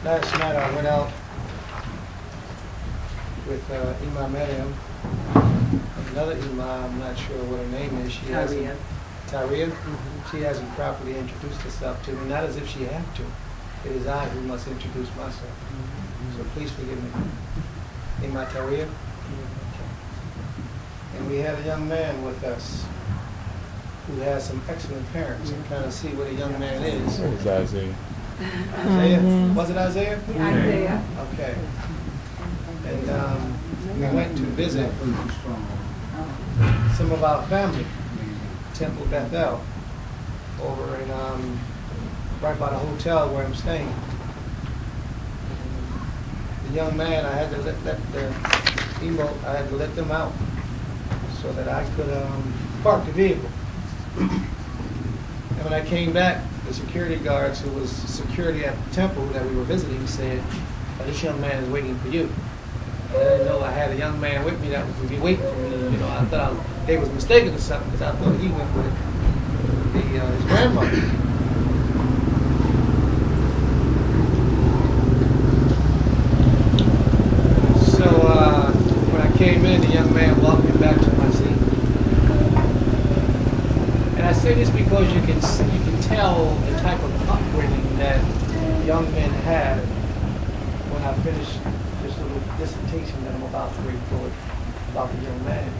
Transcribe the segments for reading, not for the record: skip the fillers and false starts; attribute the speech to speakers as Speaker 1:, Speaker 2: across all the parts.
Speaker 1: Last night I went out with Ima Mariam, another Ima, I'm not sure what her name is. She hasn't, Tyria. She hasn't properly introduced herself to me, not as if she had to. It is I who must introduce myself. So please forgive me. Ima Tyria. And we had a young man with us who has some excellent parents, and kind of see what a young man is.
Speaker 2: It was Isaiah.
Speaker 1: Isaiah? Was it Isaiah?
Speaker 3: Yeah, Isaiah.
Speaker 1: Okay. And we went to visit some of our family, Temple Bethel, over in right by the hotel where I'm staying. The young man, I had to let them out so that I could park the vehicle. And when I came back, the security guards who was security at the temple that we were visiting said, this young man is waiting for you. And I didn't know I had a young man with me that would be waiting for me. You know, I thought they was mistaken or something because I thought he went with his grandmother. So when I came in, the young man walked me back to my seat. And I say this because you can tell the type of upbringing that young men had when I finished this little dissertation that I'm about to record about the young man.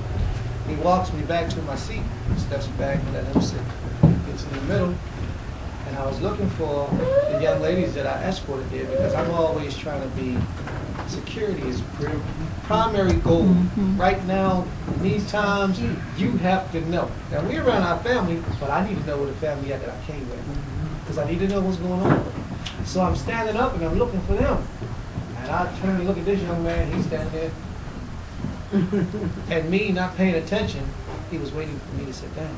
Speaker 1: He walks me back to my seat, steps back and let him sit. Gets in the middle, and I was looking for the young ladies that I escorted there because I'm always trying to be, security is primary goal. Right now, in these times, you have to know. Now, we're around our family, but I need to know where the family is that I came with because I need to know what's going on. So I'm standing up and I'm looking for them. And I turn and look at this young man, he's standing there. And me not paying attention, he was waiting for me to sit down.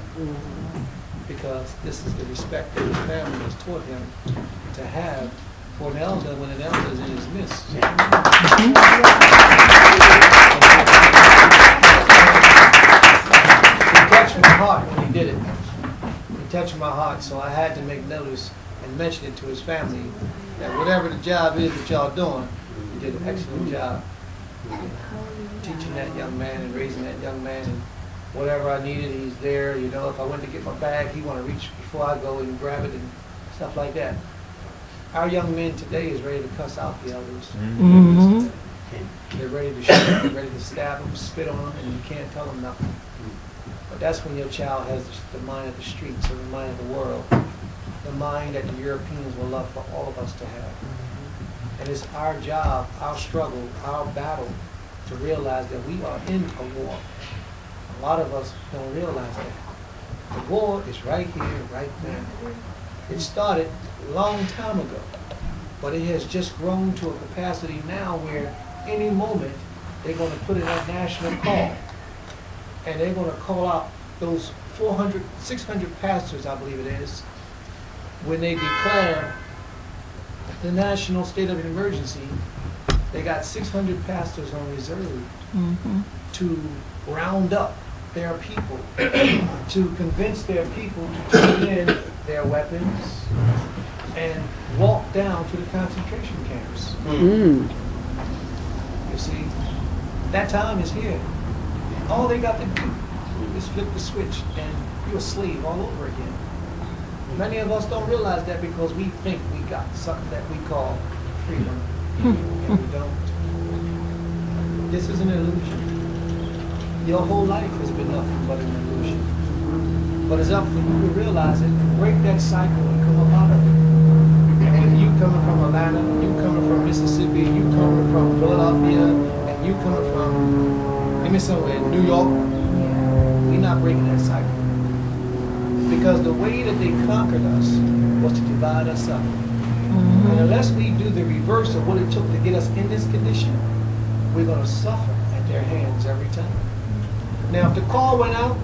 Speaker 1: Because this is the respect that his family has taught him to have for an elder when an elder is in his midst. He touched my heart when he did it. He touched my heart, so I had to make notice and mention it to his family that whatever the job is that y'all doing, you did an excellent job teaching that young man and raising that young man. And whatever I needed, he's there. You know, if I went to get my bag, he want to reach before I go and grab it and stuff like that. Our young men today is ready to cuss out the elders. They're ready to shoot, they're ready to stab them, spit on them, and you can't tell them nothing. But that's when your child has the mind of the streets or the mind of the world, the mind that the Europeans will love for all of us to have. And it's our job, our struggle, our battle to realize that we are in a war. A lot of us don't realize that. The war is right here, right now. It started a long time ago, but it has just grown to a capacity now where any moment they're going to put in a national call. And they're going to call out those 400, 600 pastors, I believe it is, when they declare the national state of emergency. They got 600 pastors on reserve to round up their people, to convince their people to turn in their weapons and walk down to the concentration camps. You see, that time is here. All they got to do is flip the switch and you're a slave all over again. Many of us don't realize that because we think we got something that we call freedom, and we don't. This is an illusion. Your whole life has been nothing but an illusion. But it's up for you to realize it, break that cycle and come up out of it. And when you coming from Atlanta, you coming from Mississippi, you coming from Philadelphia, and you coming from, maybe somewhere in New York, we're not breaking that cycle. Because the way that they conquered us was to divide us up. And unless we do the reverse of what it took to get us in this condition, we're going to suffer at their hands every time. Now, if the call went out,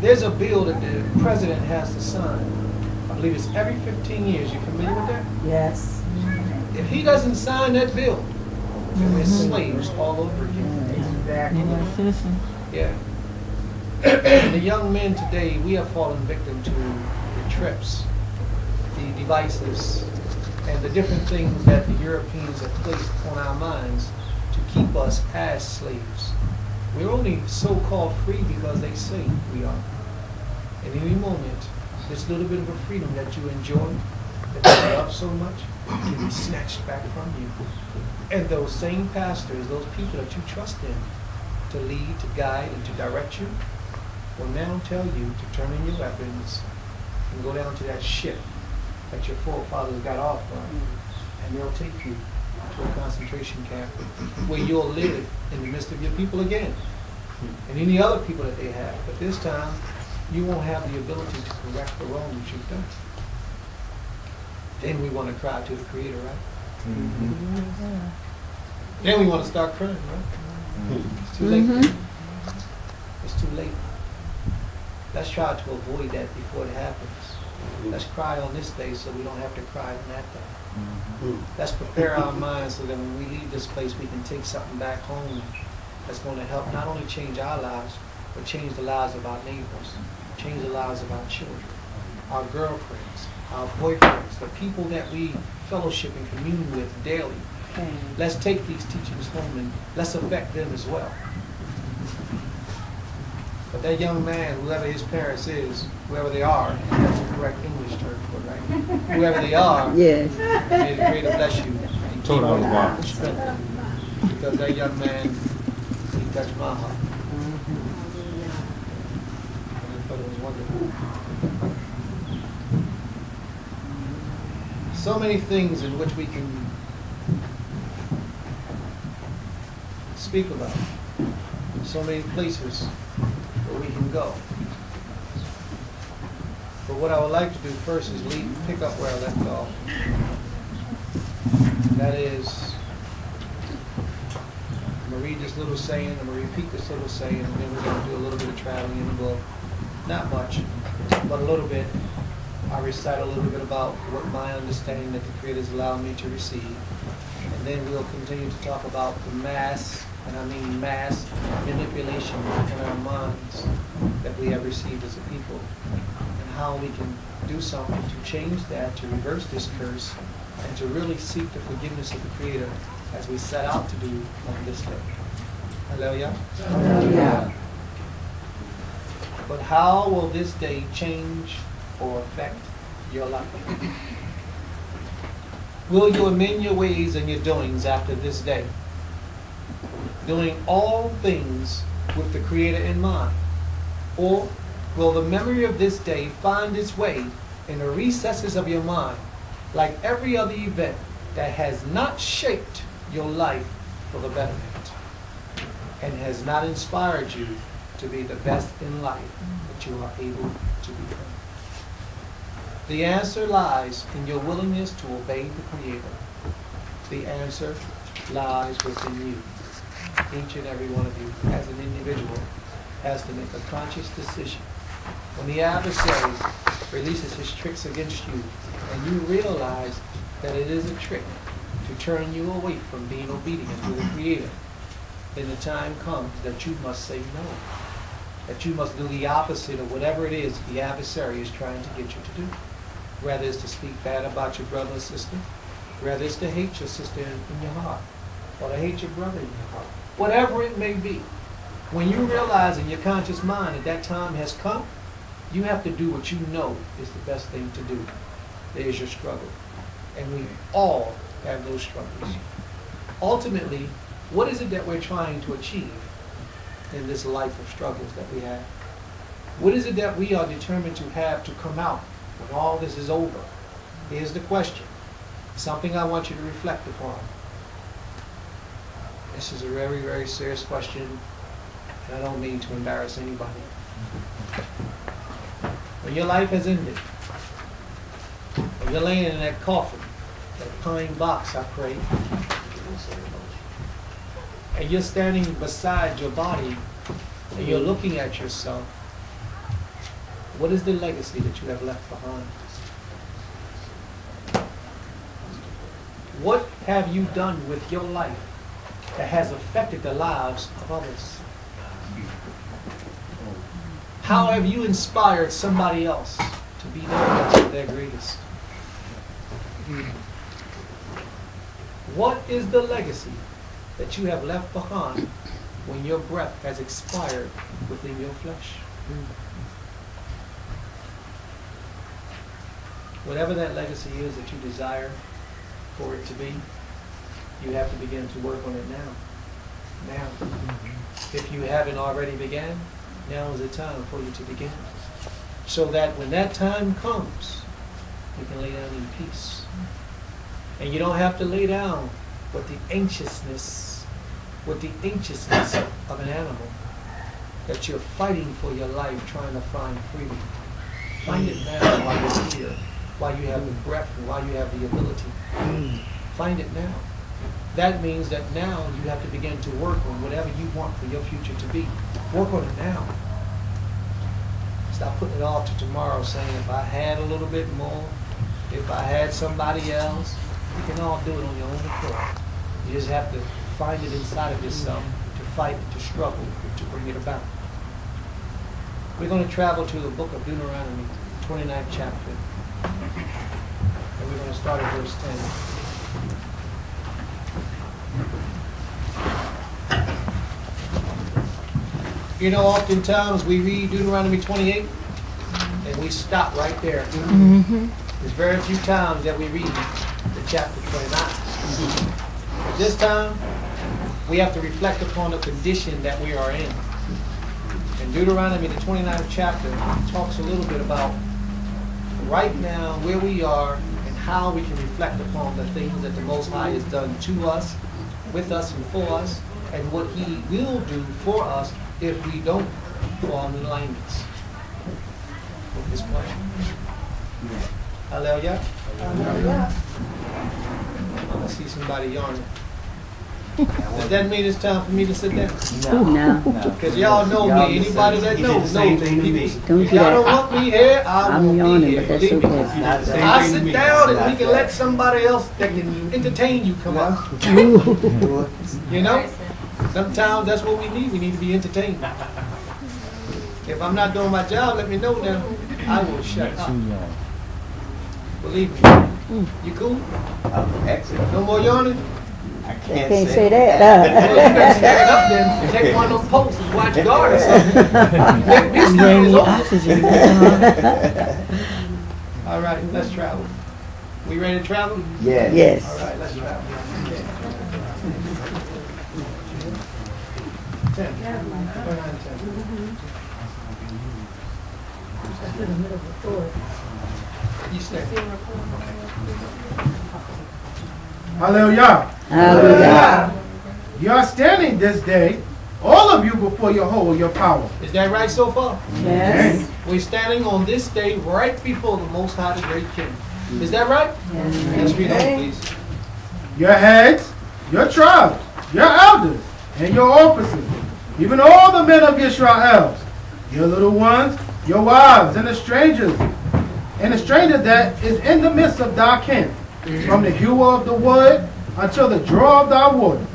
Speaker 1: there's a bill that the president has to sign. I believe it's every 15 years. You familiar with that?
Speaker 3: Yes.
Speaker 1: If he doesn't sign that bill, then we're slaves all over again.
Speaker 2: U.S. citizen.
Speaker 1: Yeah. The young men today, we have fallen victim to the trips, the devices, and the different things that the Europeans have placed on our minds to keep us as slaves. We're only so-called free because they say we are. At any moment, this little bit of a freedom that you enjoy, that you love so much, can be snatched back from you. And those same pastors, those people that you trust in to lead, to guide, and to direct you, will now tell you to turn in your weapons and go down to that ship that your forefathers got off on, and they'll take you to a concentration camp where you'll live in the midst of your people again, and any other people that they have. But this time, you won't have the ability to correct the wrong that you've done. Then we want to cry to the Creator, right?
Speaker 2: Mm-hmm.
Speaker 1: Then we want to start crying, right? It's too late. It's too late. Let's try to avoid that before it happens. Let's cry on this day so we don't have to cry on that day. Let's prepare our minds so that when we leave this place, we can take something back home that's going to help not only change our lives, but change the lives of our neighbors, change the lives of our children, our girlfriends, our boyfriends, the people that we fellowship and commune with daily. Let's take these teachings home and let's affect them as well. But that young man, whoever his parents is, whoever they are, that's the correct English term for it, right? Whoever they are,
Speaker 2: yes.
Speaker 1: May the Creator bless you and keep you strengthened. Because that young man, he touched my heart. And I thought it was wonderful. So many things in which we can speak about. So many places where we can go. But what I would like to do first is pick up where I left off. That is, I'm going to read this little saying, I'm going to repeat this little saying, and then we're going to do a little bit of traveling in the book. Not much, but a little bit. I recite a little bit about what my understanding that the Creator has allowed me to receive. And then we'll continue to talk about the mass, and I mean mass manipulation in our minds that we have received as a people, and how we can do something to change that, to reverse this curse, and to really seek the forgiveness of the Creator as we set out to do on this day. Hallelujah. Hallelujah. But how will this day change or affect your life? Will you amend your ways and your doings after this day, doing all things with the Creator in mind? Or will the memory of this day find its way in the recesses of your mind like every other event that has not shaped your life for the betterment and has not inspired you to be the best in life that you are able to become? The answer lies in your willingness to obey the Creator. The answer lies within you. Each and every one of you, as an individual, has to make a conscious decision. When the adversary releases his tricks against you, and you realize that it is a trick to turn you away from being obedient to the Creator, then the time comes that you must say no. That you must do the opposite of whatever it is the adversary is trying to get you to do. Whether it's to speak bad about your brother or sister, whether it's to hate your sister in your heart, or to hate your brother in your heart. Whatever it may be, when you realize in your conscious mind that that time has come, you have to do what you know is the best thing to do. There's your struggle. And we all have those struggles. Ultimately, what is it that we're trying to achieve in this life of struggles that we have? What is it that we are determined to have to come out when all this is over? Here's the question. Something I want you to reflect upon. This is a very, very serious question, and I don't mean to embarrass anybody. When your life has ended, when you're laying in that coffin, that pine box, I pray, and you're standing beside your body, and you're looking at yourself, what is the legacy that you have left behind? What have you done with your life that has affected the lives of others? How have you inspired somebody else to be their best or their greatest? What is the legacy that you have left behind when your breath has expired within your flesh? Whatever that legacy is that you desire for it to be, you have to begin to work on it now. Now. If you haven't already began, now is the time for you to begin. So that when that time comes, you can lay down in peace. And you don't have to lay down with the anxiousness of an animal that you're fighting for your life, trying to find freedom. Find it now while you're here, while you have the breath and while you have the ability. Find it now. That means that now you have to begin to work on whatever you want for your future to be. Work on it now. Stop putting it off to tomorrow, saying, if I had a little bit more, if I had somebody else. You can all do it on your own accord. You just have to find it inside of yourself, to fight, to struggle, to bring it about. We're going to travel to the book of Deuteronomy, 29th chapter. And we're going to start at verse 10. You know, oftentimes we read Deuteronomy 28 and we stop right there. There's very few times that we read the chapter 29. But this time, we have to reflect upon the condition that we are in. In Deuteronomy, the 29th chapter, talks a little bit about right now where we are and how we can reflect upon the things that the Most High has done to us, with us, and for us, and what He will do for us if we don't fall in alignment with His plan. Hallelujah. Hallelujah. I see somebody yawning. Does that mean it's time for me to sit down?
Speaker 2: No.
Speaker 1: Because y'all know me. Anybody that knows me.
Speaker 2: Don't
Speaker 1: If
Speaker 2: do
Speaker 1: y'all don't
Speaker 2: that.
Speaker 1: want me here, I
Speaker 2: I'm
Speaker 1: won't be
Speaker 2: yawning,
Speaker 1: here.
Speaker 2: but that's
Speaker 1: Believe me.
Speaker 2: okay.
Speaker 1: I sit down and we can let somebody else that can entertain you come up. You know? Sometimes that's what we need. We need to be entertained. If I'm not doing my job, let me know now. I will shut up. Believe me. You cool?
Speaker 3: Excellent.
Speaker 1: No more yawning?
Speaker 3: I
Speaker 2: Can't say
Speaker 1: Well,
Speaker 2: that.
Speaker 1: you better stand up then. Take one of those posts and watch guard or something. Let me
Speaker 2: You
Speaker 1: sleep
Speaker 2: ain't
Speaker 1: is
Speaker 2: need
Speaker 1: over.
Speaker 2: oxygen.
Speaker 1: All right, let's travel. We ready to travel?
Speaker 3: Yes.
Speaker 1: All
Speaker 2: Yes.
Speaker 1: right, let's travel. 10. 10. You stay.
Speaker 4: Hallelujah.
Speaker 2: Hallelujah.
Speaker 4: You are standing this day, all of you, before your power.
Speaker 1: Is that right so far?
Speaker 2: Yes.
Speaker 1: We're standing on this day right before the Most High, the Great King. Is that right?
Speaker 2: Yes.
Speaker 1: Let's read on, please.
Speaker 4: Your heads, your tribes, your elders, and your officers, even all the men of Israel, your little ones, your wives, and the strangers, and the stranger that is in the midst of thy camp, from the hewer of the wood until the drawer of thy water,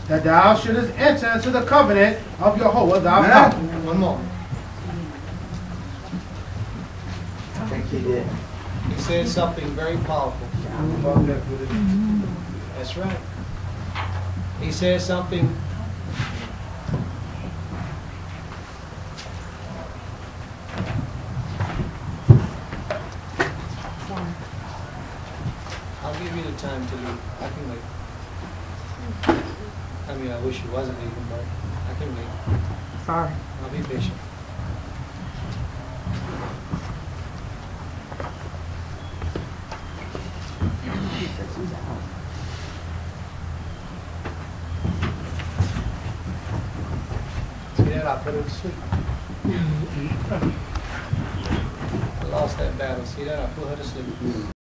Speaker 4: that thou shouldest enter into the covenant of Jehovah thy God.
Speaker 1: One more.
Speaker 3: I think he did.
Speaker 1: He said something very powerful. That's right. He said something. I'll give you the time to leave. I can wait. I mean, I wish you wasn't leaving, but I can wait.
Speaker 2: Sorry.
Speaker 1: I'll be patient. See that? I put her to sleep. I lost that battle. See that? I put her to sleep.